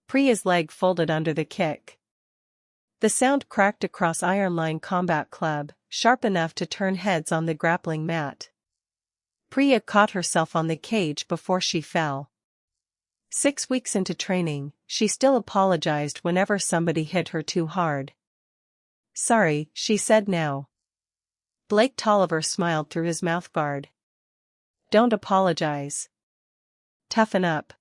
Priya's leg folded under the kick. The sound cracked across Iron Line Combat Club, sharp enough to turn heads on the grappling mat. Priya caught herself on the cage before she fell. 6 weeks into training, she still apologized whenever somebody hit her too hard. "Sorry," she said now. Blake Tolliver smiled through his mouthguard. "Don't apologize. Toughen up."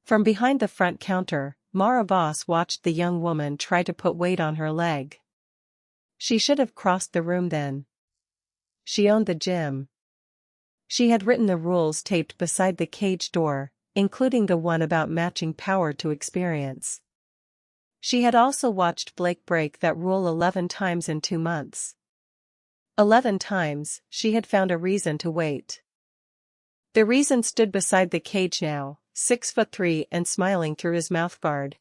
From behind the front counter, Mara Voss watched the young woman try to put weight on her leg. She should have crossed the room then. She owned the gym. She had written the rules taped beside the cage door, including the one about matching power to experience. She had also watched Blake break that rule 11 times in 2 months. 11 times, she had found a reason to wait. The reason stood beside the cage now, 6'3" and smiling through his mouthguard.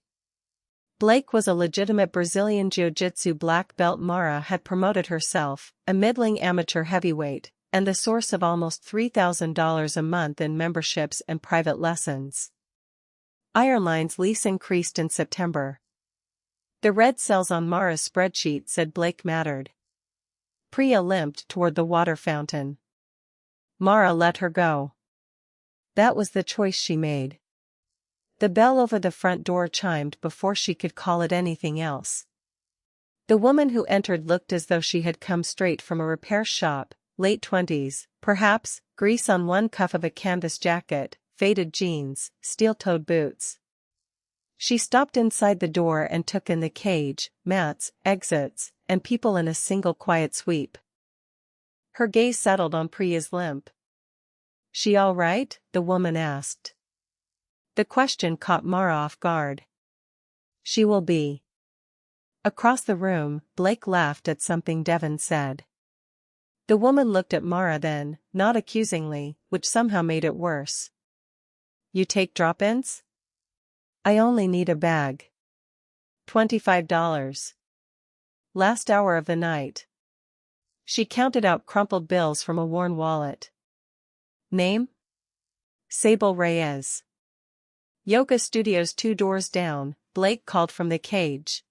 Blake was a legitimate Brazilian Jiu-Jitsu black belt. Mara had promoted herself, a middling amateur heavyweight, and the source of almost $3,000 a month in memberships and private lessons. Ironline's lease increased in September. The red cells on Mara's spreadsheet said Blake mattered. Priya limped toward the water fountain. Mara let her go. That was the choice she made. The bell over the front door chimed before she could call it anything else. The woman who entered looked as though she had come straight from a repair shop, late 20s, perhaps, grease on one cuff of a canvas jacket, faded jeans, steel-toed boots. She stopped inside the door and took in the cage, mats, exits, and people in a single quiet sweep. Her gaze settled on Priya's limp. "She all right?" the woman asked. The question caught Mara off guard. "She will be." Across the room, Blake laughed at something Devon said. The woman looked at Mara then, not accusingly, which somehow made it worse. "You take drop-ins?" "I only need a bag." $25. Last hour of the night. She counted out crumpled bills from a worn wallet. Name? Sable Reyes. Yoga studios 2 doors down, Blake called from the cage.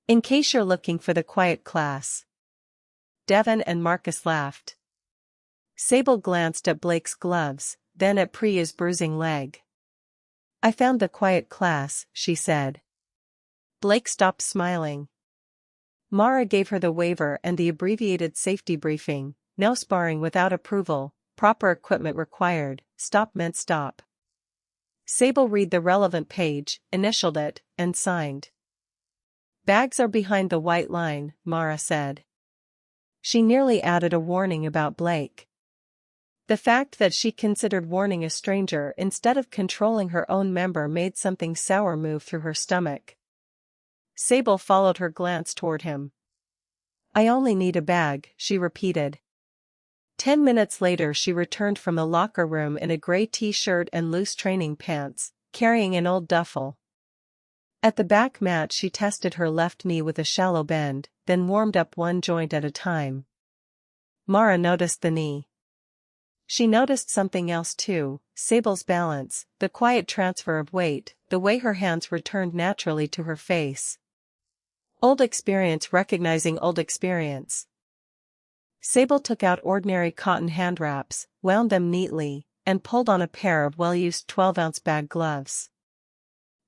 "In case you're looking for the quiet class." Devon and Marcus laughed. Sable glanced at Blake's gloves, then at Priya's bruising leg. "I found the quiet class," she said. Blake stopped smiling. Mara gave her the waiver and the abbreviated safety briefing: no sparring without approval, proper equipment required, stop meant stop. Sable read the relevant page, initialed it, and signed. "Bags are behind the white line," Mara said. She nearly added a warning about Blake. The fact that she considered warning a stranger instead of controlling her own member made something sour move through her stomach. Sable followed her glance toward him. "I only need a bag," she repeated. 10 minutes later she returned from the locker room in a gray t-shirt and loose training pants, carrying an old duffel. At the back mat she tested her left knee with a shallow bend, then warmed up one joint at a time. Mara noticed the knee. She noticed something else too: Sable's balance, the quiet transfer of weight, the way her hands returned naturally to her face. Old experience recognizing old experience. Sable took out ordinary cotton hand wraps, wound them neatly, and pulled on a pair of well-used 12-ounce bag gloves.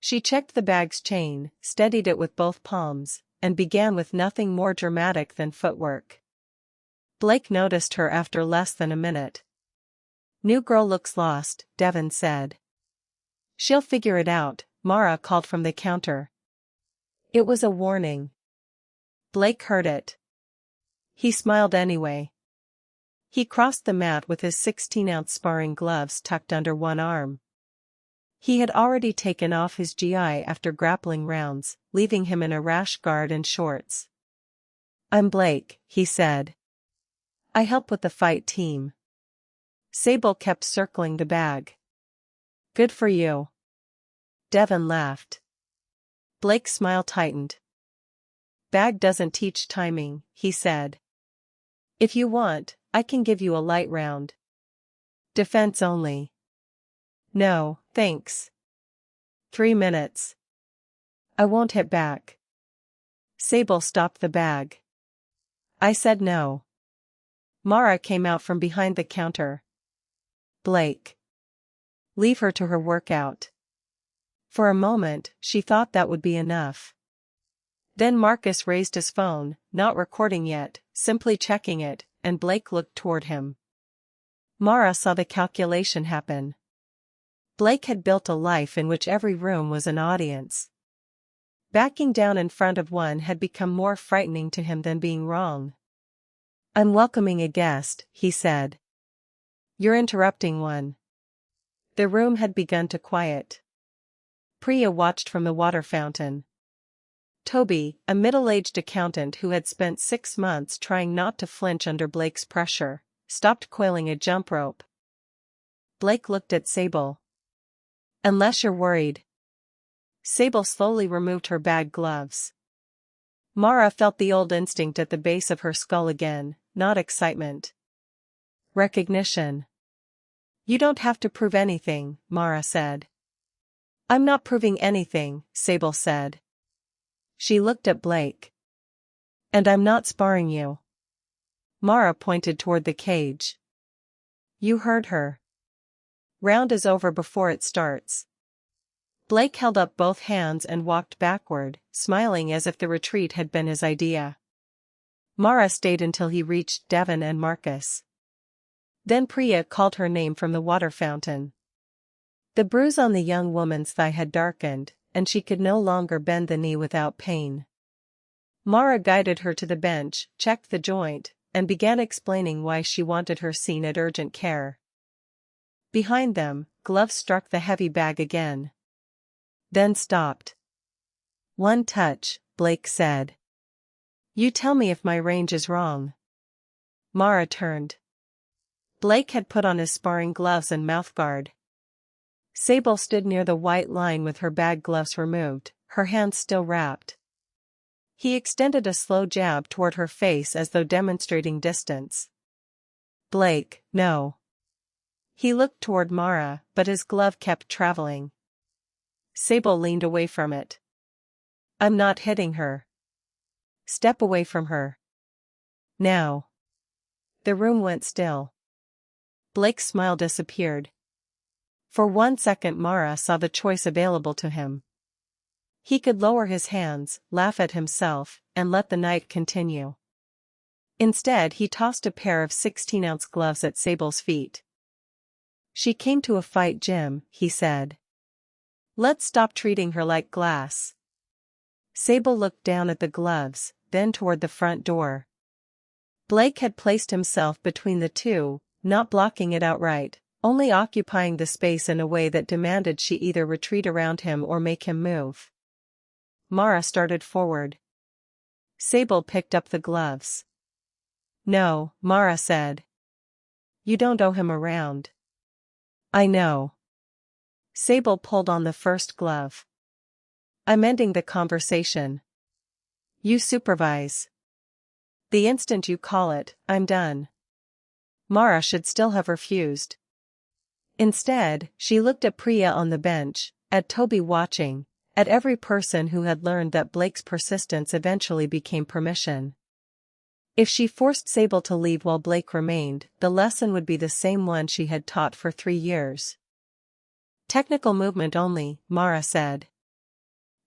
She checked the bag's chain, steadied it with both palms, and began with nothing more dramatic than footwork. Blake noticed her after less than a minute. "New girl looks lost," Devon said. "She'll figure it out," Mara called from the counter. It was a warning. Blake heard it. He smiled anyway. He crossed the mat with his 16-ounce sparring gloves tucked under one arm. He had already taken off his GI after grappling rounds, leaving him in a rash guard and shorts. "I'm Blake," he said. "I help with the fight team." Sable kept circling the bag. "Good for you." Devon laughed. Blake's smile tightened. "Bag doesn't teach timing," he said. "If you want, I can give you a light round." "Defense only." "No, thanks." 3 minutes. I won't hit back. Sable stopped the bag. I said no. Mara came out from behind the counter. Blake. Leave her to her workout. For a moment, she thought that would be enough. Then Marcus raised his phone, not recording yet, simply checking it, and Blake looked toward him. Mara saw the calculation happen. Blake had built a life in which every room was an audience. Backing down in front of one had become more frightening to him than being wrong. I'm welcoming a guest, he said. You're interrupting one. The room had begun to quiet. Priya watched from the water fountain. Toby, a middle-aged accountant who had spent 6 months trying not to flinch under Blake's pressure, stopped coiling a jump rope. Blake looked at Sable. Unless you're worried. Sable slowly removed her bag gloves. Mara felt the old instinct at the base of her skull again, not excitement. Recognition. You don't have to prove anything, Mara said. I'm not proving anything, Sable said. She looked at Blake. And I'm not sparring you. Mara pointed toward the cage. You heard her. Round is over before it starts. Blake held up both hands and walked backward, smiling as if the retreat had been his idea. Mara stayed until he reached Devon and Marcus. Then Priya called her name from the water fountain. The bruise on the young woman's thigh had darkened, and she could no longer bend the knee without pain. Mara guided her to the bench, checked the joint, and began explaining why she wanted her seen at urgent care. Behind them, gloves struck the heavy bag again. Then stopped. One touch, Blake said. You tell me if my range is wrong. Mara turned. Blake had put on his sparring gloves and mouthguard. Sable stood near the white line with her bag gloves removed, her hands still wrapped. He extended a slow jab toward her face as though demonstrating distance. Blake, no. He looked toward Mara, but his glove kept traveling. Sable leaned away from it. I'm not hitting her. Step away from her. Now. The room went still. Blake's smile disappeared. For 1 second Mara saw the choice available to him. He could lower his hands, laugh at himself, and let the night continue. Instead he tossed a pair of 16-ounce gloves at Sable's feet. She came to a fight, Jim, he said. Let's stop treating her like glass. Sable looked down at the gloves, then toward the front door. Blake had placed himself between the two, not blocking it outright, only occupying the space in a way that demanded she either retreat around him or make him move. Mara started forward. Sable picked up the gloves. No, Mara said. You don't owe him around. I know. Sable pulled on the first glove. I'm ending the conversation. You supervise. The instant you call it, I'm done. Mara should still have refused. Instead, she looked at Priya on the bench, at Toby watching, at every person who had learned that Blake's persistence eventually became permission. If she forced Sable to leave while Blake remained, the lesson would be the same one she had taught for 3 years. Technical movement only, Mara said.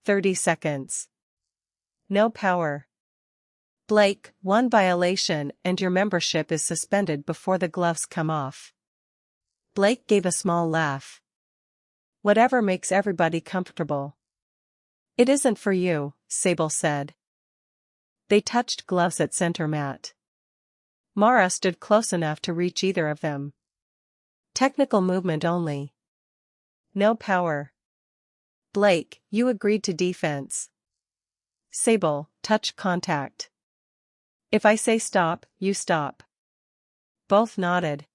30 seconds. No power. Blake, 1 violation and your membership is suspended before the gloves come off. Blake gave a small laugh. Whatever makes everybody comfortable. It isn't for you, Sable said. They touched gloves at center mat. Mara stood close enough to reach either of them. Technical movement only. No power. Blake, you agreed to defense. Sable, touch contact. If I say stop, you stop. Both nodded.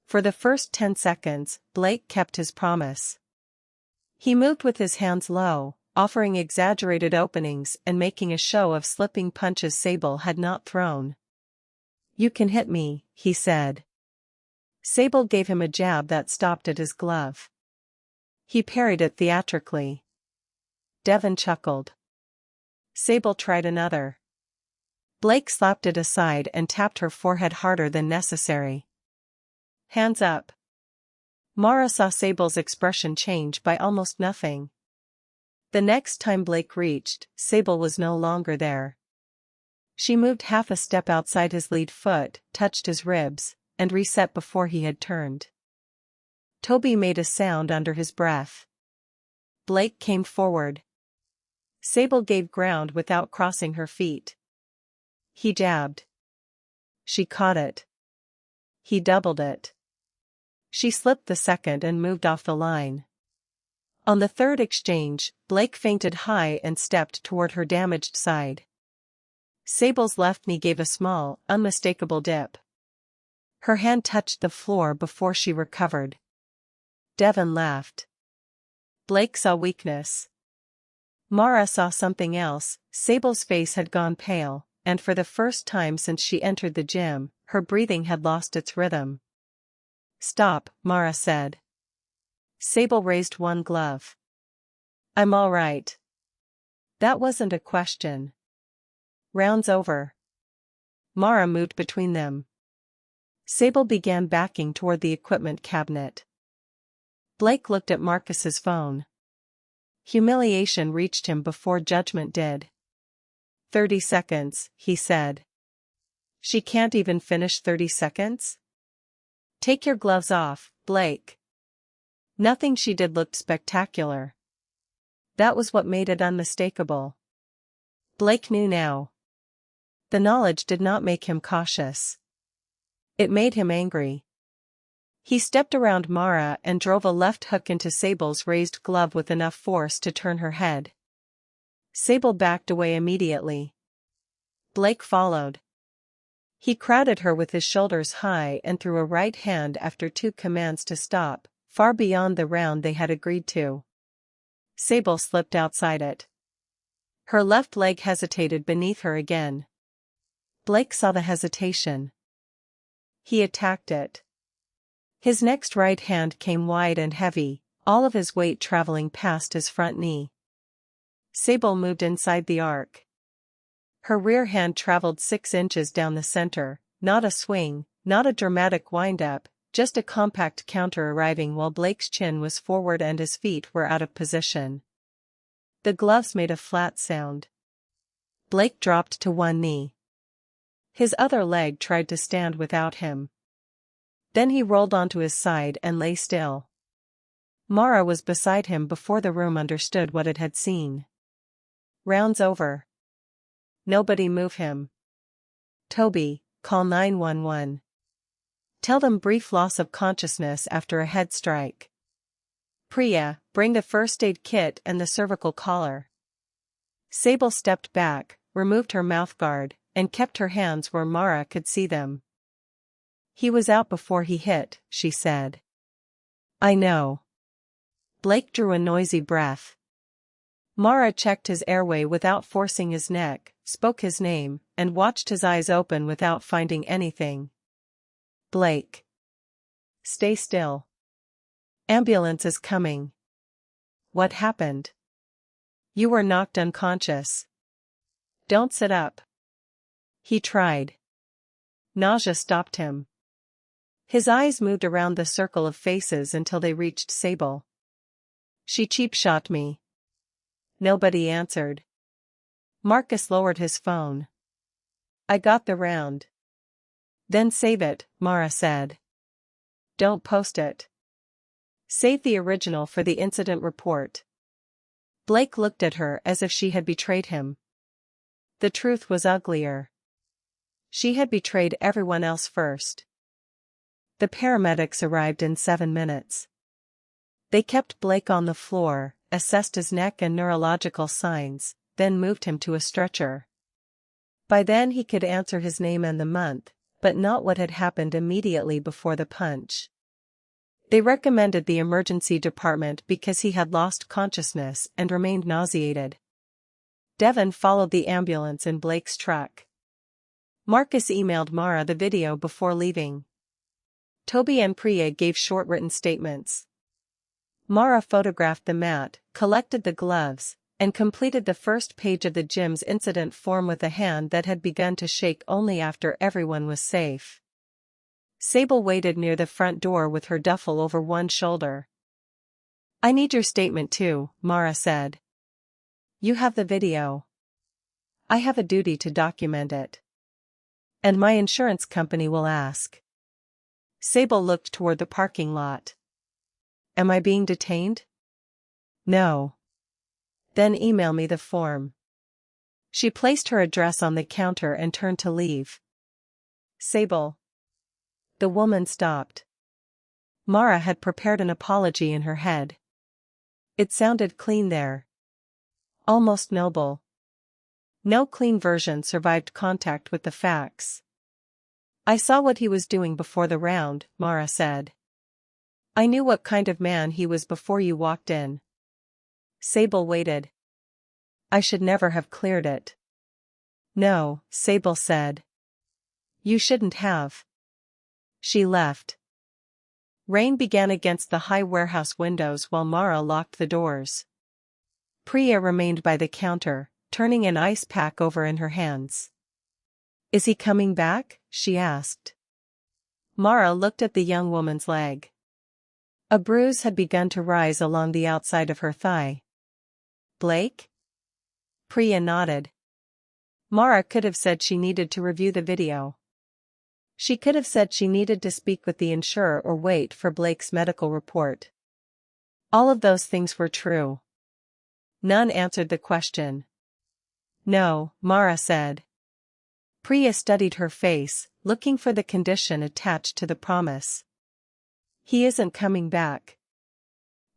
For the first 10 seconds, Blake kept his promise. He moved with his hands low, offering exaggerated openings and making a show of slipping punches Sable had not thrown. You can hit me, he said. Sable gave him a jab that stopped at his glove. He parried it theatrically. Devon chuckled. Sable tried another. Blake slapped it aside and tapped her forehead harder than necessary. Hands up. Mara saw Sable's expression change by almost nothing. The next time Blake reached, Sable was no longer there. She moved half a step outside his lead foot, touched his ribs, and reset before he had turned. Toby made a sound under his breath. Blake came forward. Sable gave ground without crossing her feet. He jabbed. She caught it. He doubled it. She slipped the second and moved off the line. On the third exchange, Blake feinted high and stepped toward her damaged side. Sable's left knee gave a small, unmistakable dip. Her hand touched the floor before she recovered. Devon laughed. Blake saw weakness. Mara saw something else. Sable's face had gone pale, and for the first time since she entered the gym, her breathing had lost its rhythm. Stop, Mara said. Sable raised one glove. I'm all right. That wasn't a question. Round's over. Mara moved between them. Sable began backing toward the equipment cabinet. Blake looked at Marcus's phone. Humiliation reached him before judgment did. 30 seconds, he said. She can't even finish 30 seconds? Take your gloves off, Blake. Nothing she did looked spectacular. That was what made it unmistakable. Blake knew now. The knowledge did not make him cautious. It made him angry. He stepped around Mara and drove a left hook into Sable's raised glove with enough force to turn her head. Sable backed away immediately. Blake followed. He crowded her with his shoulders high and threw a right hand after two commands to stop, far beyond the round they had agreed to. Sable slipped outside it. Her left leg hesitated beneath her again. Blake saw the hesitation. He attacked it. His next right hand came wide and heavy, all of his weight traveling past his front knee. Sable moved inside the arc. Her rear hand traveled 6 inches down the center, not a swing, not a dramatic wind-up, just a compact counter arriving while Blake's chin was forward and his feet were out of position. The gloves made a flat sound. Blake dropped to one knee. His other leg tried to stand without him. Then he rolled onto his side and lay still. Mara was beside him before the room understood what it had seen. Round's over. Nobody move him. Toby, call 911. Tell them brief loss of consciousness after a head strike. Priya, bring the first aid kit and the cervical collar. Sable stepped back, removed her mouthguard, and kept her hands where Mara could see them. He was out before he hit, she said. I know. Blake drew a noisy breath. Mara checked his airway without forcing his neck, spoke his name, and watched his eyes open without finding anything. Blake. Stay still. Ambulance is coming. What happened? You were knocked unconscious. Don't sit up. He tried. Nausea stopped him. His eyes moved around the circle of faces until they reached Sable. She cheap-shot me. Nobody answered. Marcus lowered his phone. I got the round. Then save it, Mara said. Don't post it. Save the original for the incident report. Blake looked at her as if she had betrayed him. The truth was uglier. She had betrayed everyone else first. The paramedics arrived in 7 minutes. They kept Blake on the floor, assessed his neck and neurological signs, then moved him to a stretcher. By then he could answer his name and the month, but not what had happened immediately before the punch. They recommended the emergency department because he had lost consciousness and remained nauseated. Devon followed the ambulance in Blake's truck. Marcus emailed Mara the video before leaving. Toby and Priya gave short written statements. Mara photographed the mat, collected the gloves, and completed the first page of the gym's incident form with a hand that had begun to shake only after everyone was safe. Sable waited near the front door with her duffel over one shoulder. "I need your statement too," Mara said. "You have the video. I have a duty to document it. And my insurance company will ask." Sable looked toward the parking lot. "Am I being detained?" "No." "Then email me the form." She placed her address on the counter and turned to leave. "Sable." The woman stopped. Mara had prepared an apology in her head. It sounded clean there. Almost noble. No clean version survived contact with the facts. "I saw what he was doing before the round," Mara said. "I knew what kind of man he was before you walked in." Sable waited. "I should never have cleared it." "No," Sable said. "You shouldn't have." She left. Rain began against the high warehouse windows while Mara locked the doors. Priya remained by the counter, turning an ice pack over in her hands. "Is he coming back?" she asked. Mara looked at the young woman's leg. A bruise had begun to rise along the outside of her thigh. "Blake?" Priya nodded. Mara could have said she needed to review the video. She could have said she needed to speak with the insurer or wait for Blake's medical report. All of those things were true. None answered the question. "No," Mara said. Priya studied her face, looking for the condition attached to the promise. "He isn't coming back."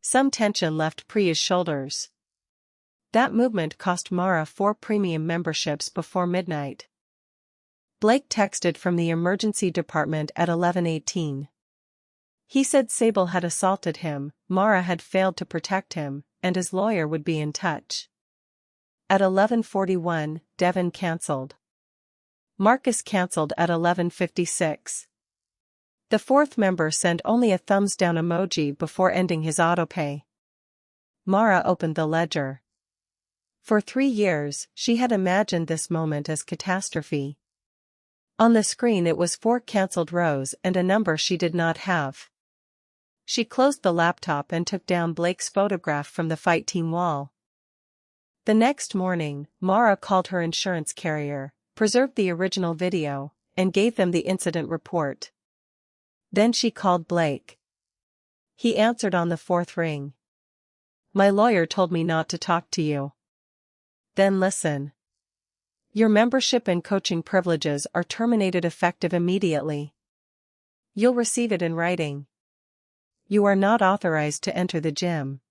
Some tension left Priya's shoulders. That movement cost Mara 4 premium memberships before midnight. Blake texted from the emergency department at 11:18. He said Sable had assaulted him, Mara had failed to protect him, and his lawyer would be in touch. At 11:41, Devon cancelled. Marcus cancelled at 11:56. The fourth member sent only a thumbs down emoji before ending his autopay. Mara opened the ledger. For 3 years, she had imagined this moment as catastrophe. On the screen it was 4 cancelled rows and a number she did not have. She closed the laptop and took down Blake's photograph from the fight team wall. The next morning, Mara called her insurance carrier, preserved the original video, and gave them the incident report. Then she called Blake. He answered on the 4th ring. "My lawyer told me not to talk to you." "Then listen. Your membership and coaching privileges are terminated effective immediately. You'll receive it in writing. You are not authorized to enter the gym.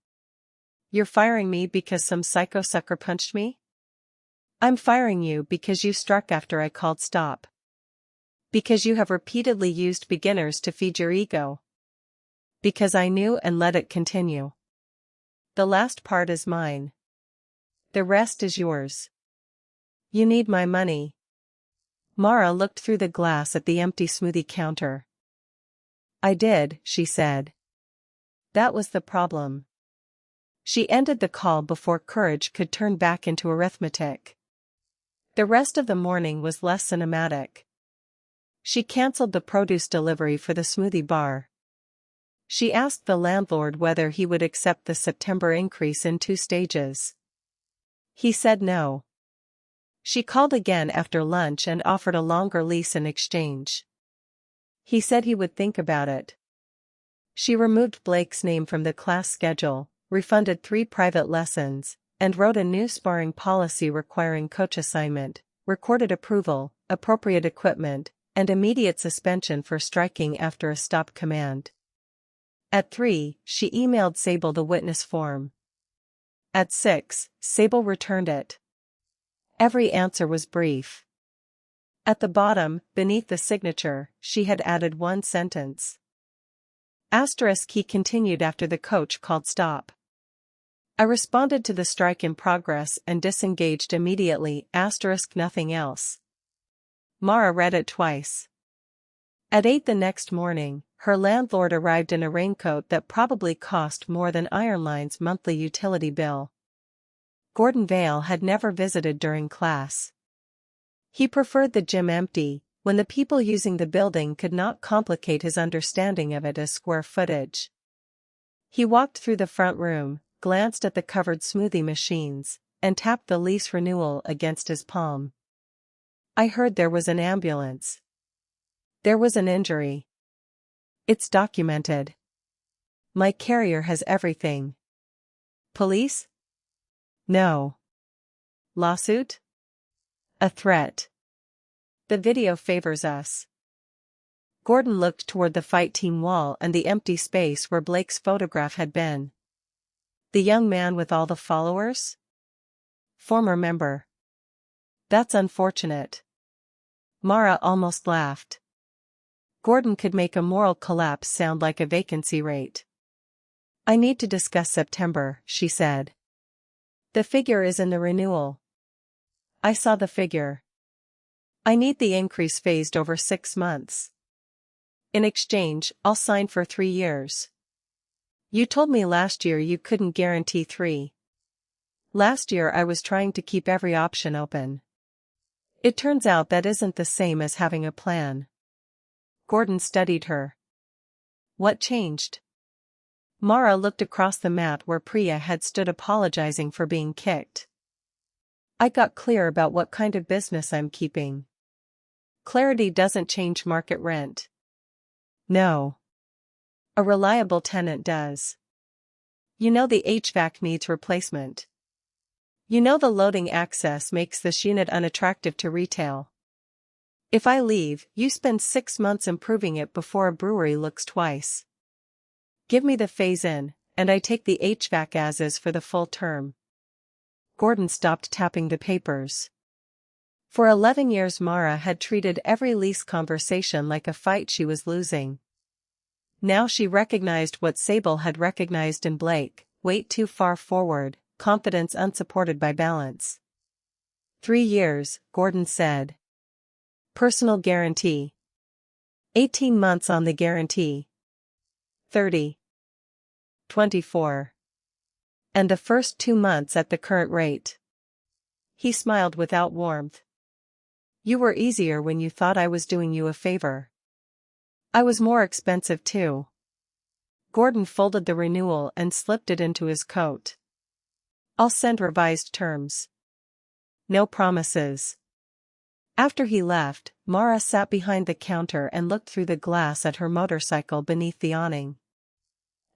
You're firing me because some psycho sucker punched me? I'm firing you because you struck after I called stop. Because you have repeatedly used beginners to feed your ego. Because I knew and let it continue. The last part is mine. The rest is yours. You need my money." Mara looked through the glass at the empty smoothie counter. "I did," she said. "That was the problem." She ended the call before courage could turn back into arithmetic. The rest of the morning was less cinematic. She cancelled the produce delivery for the smoothie bar. She asked the landlord whether he would accept the September increase in 2 stages. He said no. She called again after lunch and offered a longer lease in exchange. He said he would think about it. She removed Blake's name from the class schedule, refunded 3 private lessons, and wrote a new sparring policy requiring coach assignment, recorded approval, appropriate equipment, and immediate suspension for striking after a stop command. At 3, she emailed Sable the witness form. At 6, Sable returned it. Every answer was brief. At the bottom, beneath the signature, she had added 1 sentence. He continued after the coach called stop. I responded to the strike in progress and disengaged immediately. Nothing else. Mara read it twice. At 8 the next morning, her landlord arrived in a raincoat that probably cost more than Ironline's monthly utility bill. Gordon Vale had never visited during class. He preferred the gym empty, when the people using the building could not complicate his understanding of it as square footage. He walked through the front room, glanced at the covered smoothie machines, and tapped the lease renewal against his palm. I heard there was an ambulance. There was an injury. It's documented. My carrier has everything. Police? No. Lawsuit? A threat. The video favors us. Gordon looked toward the fight team wall and the empty space where Blake's photograph had been. The young man with all the followers? Former member. That's unfortunate. Mara almost laughed. Gordon could make a moral collapse sound like a vacancy rate. I need to discuss September, she said. The figure is in the renewal. I saw the figure. I need the increase phased over 6 months. In exchange, I'll sign for 3 years. You told me last year you couldn't guarantee 3. Last year I was trying to keep every option open. It turns out that isn't the same as having a plan. Gordon studied her. What changed? Mara looked across the mat where Priya had stood apologizing for being kicked. I got clear about what kind of business I'm keeping. Clarity doesn't change market rent. No. A reliable tenant does. You know the HVAC needs replacement. You know the loading access makes this unit unattractive to retail. If I leave, you spend 6 months improving it before a brewery looks twice. Give me the phase-in, and I take the HVAC as is for the full term. Gordon stopped tapping the papers. For 11 years Mara had treated every lease conversation like a fight she was losing. Now she recognized what Sable had recognized in Blake: weight too far forward, confidence unsupported by balance. 3 years, Gordon said. Personal guarantee. 18 months on the guarantee. 30. 24. And the first 2 months at the current rate. He smiled without warmth. You were easier when you thought I was doing you a favor. I was more expensive too. Gordon folded the renewal and slipped it into his coat. I'll send revised terms. No promises. After he left, Mara sat behind the counter and looked through the glass at her motorcycle beneath the awning.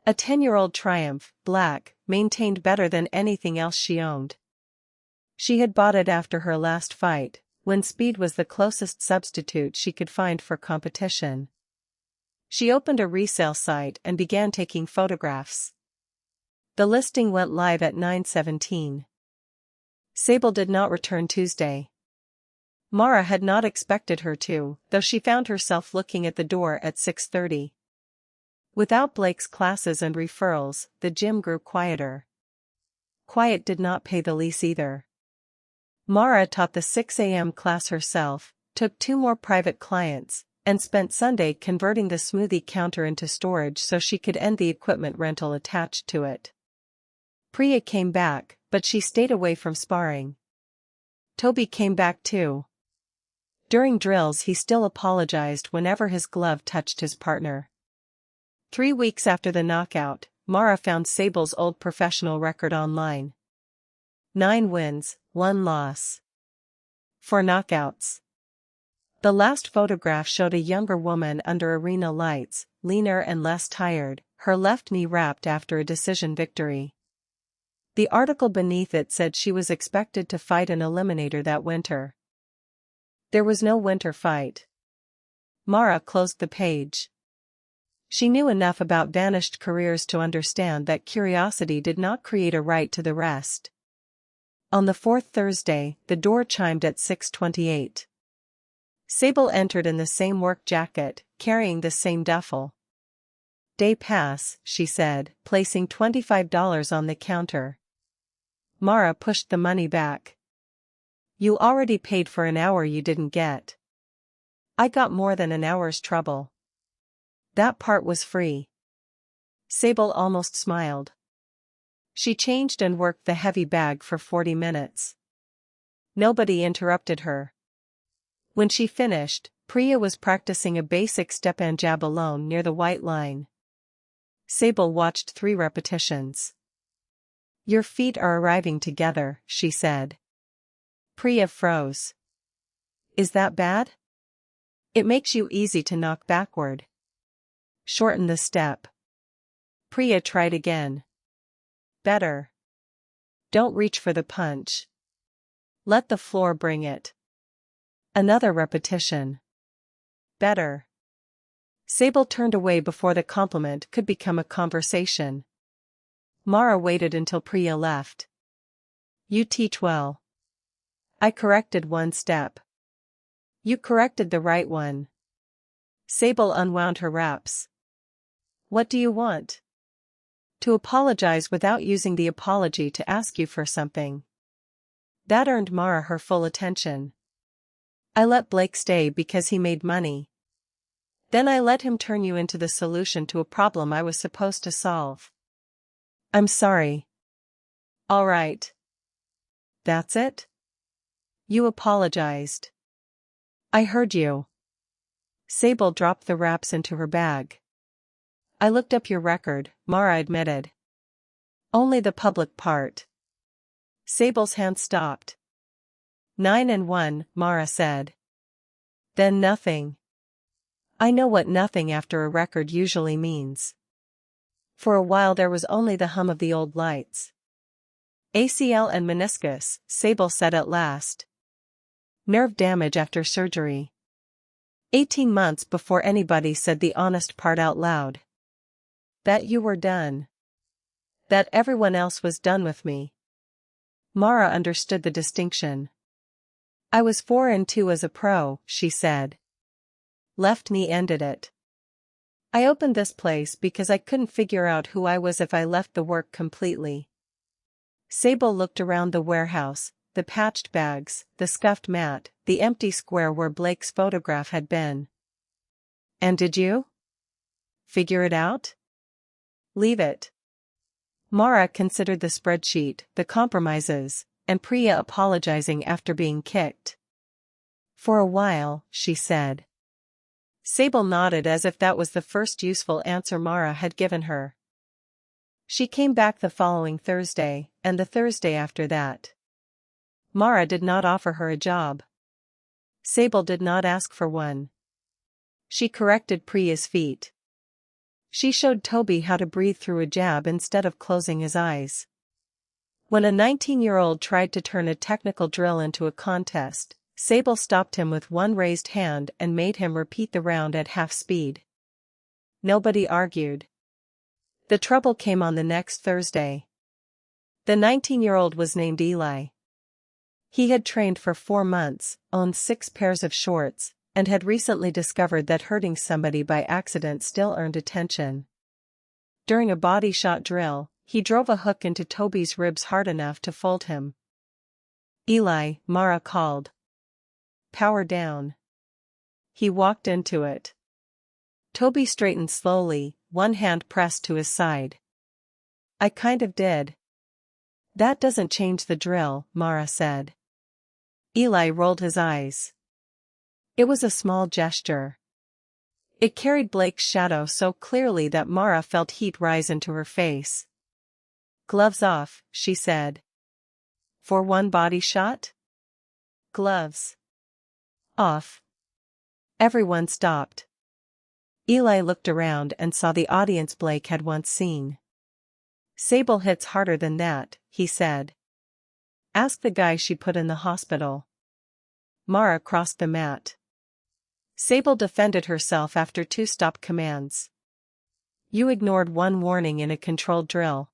A 10-year-old Triumph, black, maintained better than anything else she owned. She had bought it after her last fight, when speed was the closest substitute she could find for competition. She opened a resale site and began taking photographs. The listing went live at 9:17. Sable did not return Tuesday. Mara had not expected her to, though she found herself looking at the door at 6:30. Without Blake's classes and referrals, the gym grew quieter. Quiet did not pay the lease either. Mara taught the 6 a.m. class herself, took 2 more private clients, and spent Sunday converting the smoothie counter into storage so she could end the equipment rental attached to it. Priya came back, but she stayed away from sparring. Toby came back too. During drills he still apologized whenever his glove touched his partner. 3 weeks after the knockout, Mara found Sable's old professional record online. 9 wins, 1 loss. 4 knockouts. The last photograph showed a younger woman under arena lights, leaner and less tired, her left knee wrapped after a decision victory. The article beneath it said she was expected to fight an eliminator that winter. There was no winter fight. Mara closed the page. She knew enough about vanished careers to understand that curiosity did not create a right to the rest. On the 4th Thursday, the door chimed at 6:28. Sable entered in the same work jacket, carrying the same duffel. Day pass, she said, placing $25 on the counter. Mara pushed the money back. You already paid for an hour you didn't get. I got more than an hour's trouble. That part was free. Sable almost smiled. She changed and worked the heavy bag for 40 minutes. Nobody interrupted her. When she finished, Priya was practicing a basic step and jab alone near the white line. Sable watched 3 repetitions. Your feet are arriving together, she said. Priya froze. Is that bad? It makes you easy to knock backward. Shorten the step. Priya tried again. Better. Don't reach for the punch. Let the floor bring it. Another repetition. Better. Sable turned away before the compliment could become a conversation. Mara waited until Priya left. You teach well. I corrected one step. You corrected the right one. Sable unwound her wraps. What do you want? To apologize without using the apology to ask you for something. That earned Mara her full attention. I let Blake stay because he made money. Then I let him turn you into the solution to a problem I was supposed to solve. I'm sorry. All right. That's it? You apologized. I heard you. Sable dropped the wraps into her bag. I looked up your record, Mara admitted. Only the public part. Sable's hand stopped. 9-1, Mara said. Then nothing. I know what nothing after a record usually means. For a while there was only the hum of the old lights. ACL and meniscus, Sable said at last. Nerve damage after surgery. 18 months before anybody said the honest part out loud. That you were done. That everyone else was done with me. Mara understood the distinction. I was 4-2 as a pro, she said. Left knee ended it. I opened this place because I couldn't figure out who I was if I left the work completely. Sable looked around the warehouse, the patched bags, the scuffed mat, the empty square where Blake's photograph had been. And did you? Figure it out? Leave it. Mara considered the spreadsheet, the compromises, and Priya apologizing after being kicked. For a while, she said. Sable nodded as if that was the first useful answer Mara had given her. She came back the following Thursday, and the Thursday after that. Mara did not offer her a job. Sable did not ask for one. She corrected Priya's feet. She showed Toby how to breathe through a jab instead of closing his eyes. When a 19-year-old tried to turn a technical drill into a contest, Sable stopped him with one raised hand and made him repeat the round at half speed. Nobody argued. The trouble came on the next Thursday. The 19-year-old was named Eli. He had trained for 4 months, owned 6 pairs of shorts, and had recently discovered that hurting somebody by accident still earned attention. During a body shot drill, he drove a hook into Toby's ribs hard enough to fold him. Eli, Mara called. Power down. He walked into it. Toby straightened slowly, one hand pressed to his side. I kind of did. That doesn't change the drill, Mara said. Eli rolled his eyes. It was a small gesture. It carried Blake's shadow so clearly that Mara felt heat rise into her face. Gloves off, she said. For one body shot? Gloves off. Everyone stopped. Eli looked around and saw the audience Blake had once seen. Sable hits harder than that, he said. Ask the guy she put in the hospital. Mara crossed the mat. Sable defended herself after 2 stop commands. You ignored one warning in a controlled drill.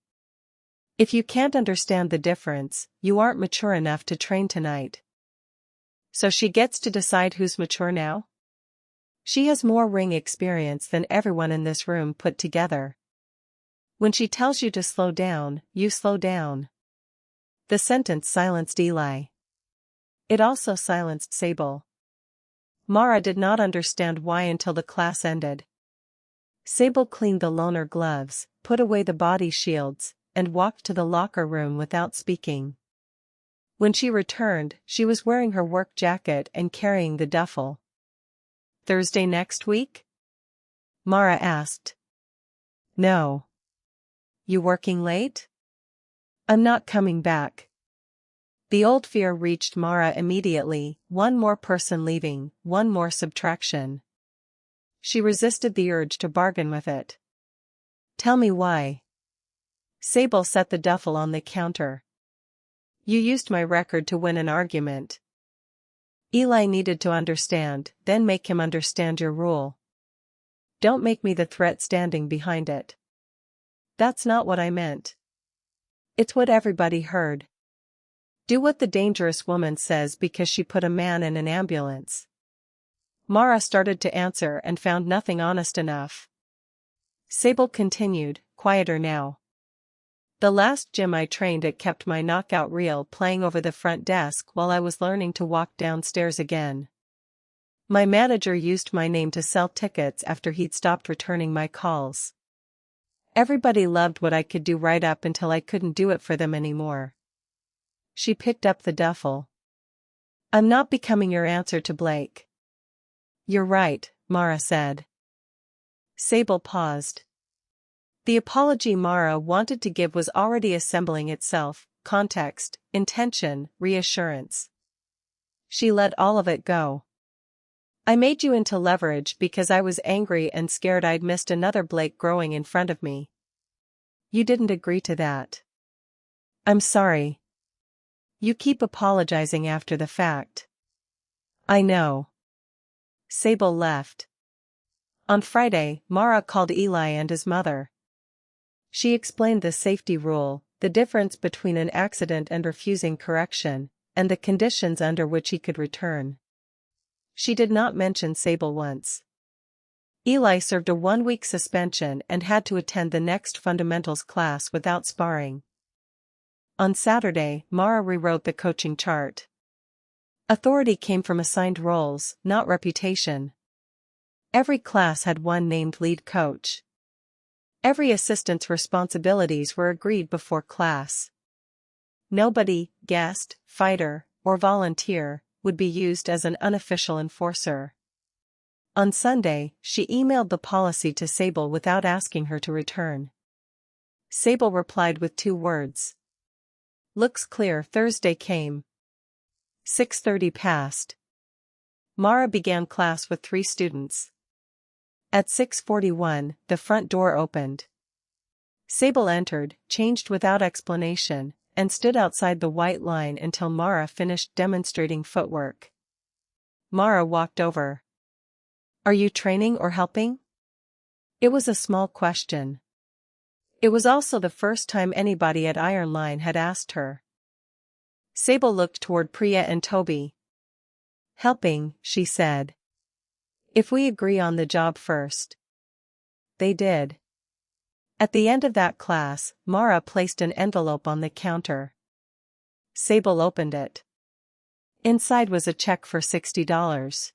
If you can't understand the difference, you aren't mature enough to train tonight. So she gets to decide who's mature now? She has more ring experience than everyone in this room put together. When she tells you to slow down, you slow down. The sentence silenced Eli. It also silenced Sable. Mara did not understand why until the class ended. Sable cleaned the loaner gloves, put away the body shields, and walked to the locker room without speaking. When she returned, she was wearing her work jacket and carrying the duffel. "Thursday next week?" Mara asked. "No. You working late?" "I'm not coming back." The old fear reached Mara immediately, one more person leaving, one more subtraction. She resisted the urge to bargain with it. "Tell me why." Sable set the duffel on the counter. "You used my record to win an argument." Eli needed to understand, then make him understand your rule. "Don't make me the threat standing behind it." "That's not what I meant." "It's what everybody heard." "Do what the dangerous woman says because she put a man in an ambulance." Mara started to answer and found nothing honest enough. Sable continued, quieter now. "The last gym I trained at kept my knockout reel playing over the front desk while I was learning to walk downstairs again. My manager used my name to sell tickets after he'd stopped returning my calls. Everybody loved what I could do right up until I couldn't do it for them anymore." She picked up the duffel. "I'm not becoming your answer to Blake." "You're right," Mara said. Sable paused. The apology Mara wanted to give was already assembling itself: context, intention, reassurance. She let all of it go. "I made you into leverage because I was angry and scared I'd missed another Blake growing in front of me. You didn't agree to that." "I'm sorry." "You keep apologizing after the fact." "I know." Sable left. On Friday, Mara called Eli and his mother. She explained the safety rule, the difference between an accident and refusing correction, and the conditions under which he could return. She did not mention Sable once. Eli served a 1-week suspension and had to attend the next fundamentals class without sparring. On Saturday, Mara rewrote the coaching chart. Authority came from assigned roles, not reputation. Every class had one named lead coach. Every assistant's responsibilities were agreed before class. Nobody, guest, fighter, or volunteer, would be used as an unofficial enforcer. On Sunday, she emailed the policy to Sable without asking her to return. Sable replied with 2 words. "Looks clear." Thursday came. 6:30 passed. Mara began class with 3 students. At 6:41, the front door opened. Sable entered, changed without explanation, and stood outside the white line until Mara finished demonstrating footwork. Mara walked over. "Are you training or helping?" It was a small question. It was also the first time anybody at Iron Line had asked her. Sable looked toward Priya and Toby. "Helping," she said. "If we agree on the job first." They did. At the end of that class, Mara placed an envelope on the counter. Sable opened it. Inside was a check for $60.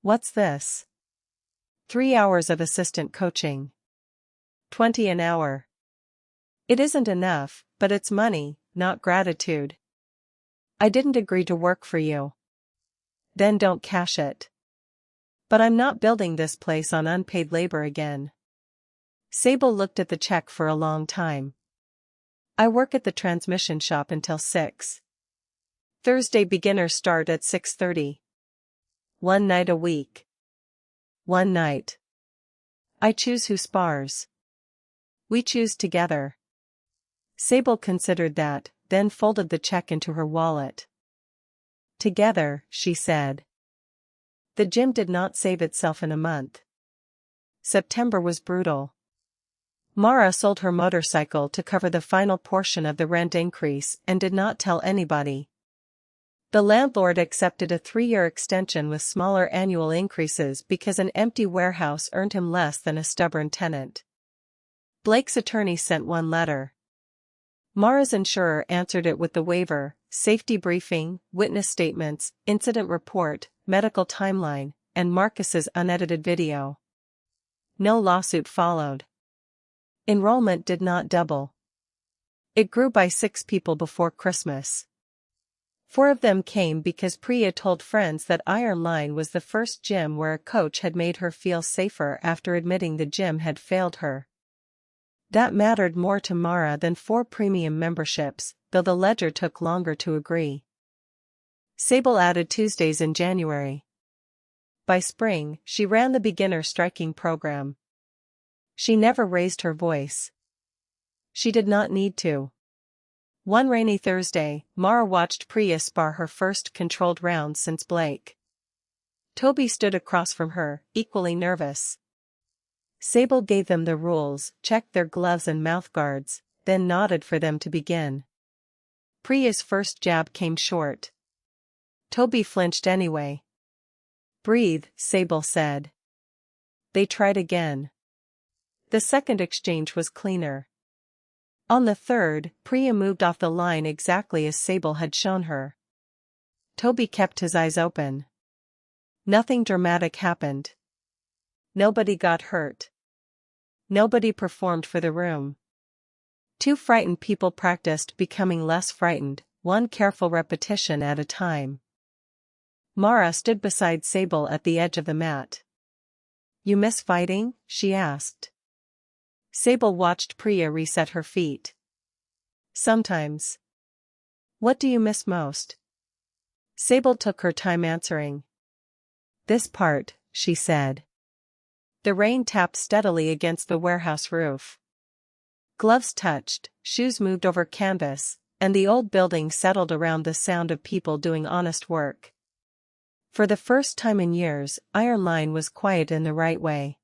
"What's this?" 3 hours of assistant coaching. $20 an hour. "It isn't enough, but it's money, not gratitude." "I didn't agree to work for you." "Then don't cash it." "But I'm not building this place on unpaid labor again." Sable looked at the check for a long time. "I work at the transmission shop until 6. Thursday beginners start at 6:30. 1 night a week." "1 night. I choose who spars." "We choose together." Sable considered that, then folded the check into her wallet. "Together," she said. The gym did not save itself in a month. September was brutal. Mara sold her motorcycle to cover the final portion of the rent increase and did not tell anybody. The landlord accepted a 3-year extension with smaller annual increases because an empty warehouse earned him less than a stubborn tenant. Blake's attorney sent 1 letter. Mara's insurer answered it with the waiver, safety briefing, witness statements, incident report, medical timeline, and Marcus's unedited video. No lawsuit followed. Enrollment did not double. It grew by 6 people before Christmas. 4 of them came because Priya told friends that Iron Line was the first gym where a coach had made her feel safer after admitting the gym had failed her. That mattered more to Mara than 4 premium memberships, though the ledger took longer to agree. Sable added Tuesdays in January. By spring, she ran the beginner striking program. She never raised her voice. She did not need to. One rainy Thursday, Mara watched Priya spar her first controlled round since Blake. Toby stood across from her, equally nervous. Sable gave them the rules, checked their gloves and mouthguards, then nodded for them to begin. Priya's first jab came short. Toby flinched anyway. "Breathe," Sable said. They tried again. The second exchange was cleaner. On the third, Priya moved off the line exactly as Sable had shown her. Toby kept his eyes open. Nothing dramatic happened. Nobody got hurt. Nobody performed for the room. 2 frightened people practiced becoming less frightened, 1 careful repetition at a time. Mara stood beside Sable at the edge of the mat. "You miss fighting?" she asked. Sable watched Priya reset her feet. "Sometimes." "What do you miss most?" Sable took her time answering. "This part," she said. The rain tapped steadily against the warehouse roof. Gloves touched, shoes moved over canvas, and the old building settled around the sound of people doing honest work. For the first time in years, Iron Line was quiet in the right way.